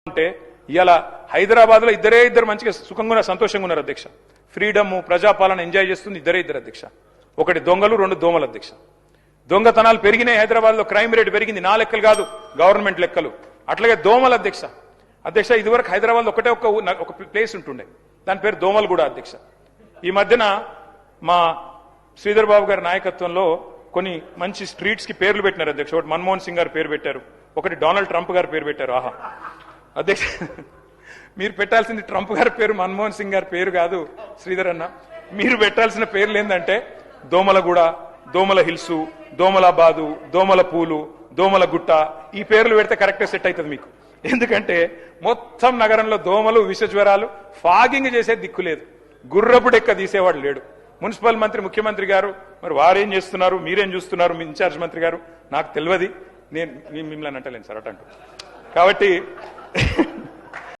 అంటే ఇలా హైదరాబాద్ లో ఇద్దరు మంచిగా సుఖంగా సంతోషంగా ఉన్నారు అధ్యక్ష. ఫ్రీడమ్ ప్రజాపాలన ఎంజాయ్ చేస్తుంది ఇద్దరు అధ్యక్ష. ఒకటి దొంగలు, రెండు దోమలు అధ్యక్ష. దొంగతనాలు పెరిగినాయి హైదరాబాద్ లో, క్రైమ్ రేట్ పెరిగింది. నా లెక్కలు కాదు, గవర్నమెంట్ లెక్కలు. అట్లాగే దోమలు అధ్యక్ష. అధ్యక్ష ఇదివరకు హైదరాబాద్ లో ఒకటే ఒక ప్లేస్ ఉంటుండే, దాని పేరు దోమలు కూడా అధ్యక్ష. ఈ మధ్యన మా శ్రీధర్ బాబు గారి నాయకత్వంలో కొన్ని మంచి స్ట్రీట్స్ కి పేర్లు పెట్టినారు అధ్యక్ష. ఒకటి మన్మోహన్ సింగ్ గారు పేరు పెట్టారు, ఒకటి డొనాల్డ్ ట్రంప్ గారు పేరు పెట్టారు. ఆహా అధ్యక్ష, మీరు పెట్టాల్సింది ట్రంప్ గారి పేరు, మన్మోహన్ సింగ్ గారి పేరు కాదు శ్రీధర్ అన్న. మీరు పెట్టాల్సిన పేర్లు ఏంటంటే దోమలగూడ, దోమల హిల్స్, దోమలాబాదు, దోమల పూలు, దోమల గుట్ట. ఈ పేర్లు పెడితే కరెక్ట్గా సెట్ అవుతుంది మీకు. ఎందుకంటే మొత్తం నగరంలో దోమలు, విష జ్వరాలు, ఫాగింగ్ చేసే దిక్కు లేదు, గుర్రపు డెక్క తీసేవాడు లేడు. మున్సిపల్ మంత్రి, ముఖ్యమంత్రి గారు మరి వారేం చేస్తున్నారు, మీరేం చూస్తున్నారు, మీ ఇన్ఛార్జ్ మంత్రి గారు నాకు తెలియదు. నేను మిమ్మల్ని అంటలేను సార్ అటంటూ. కాబట్టి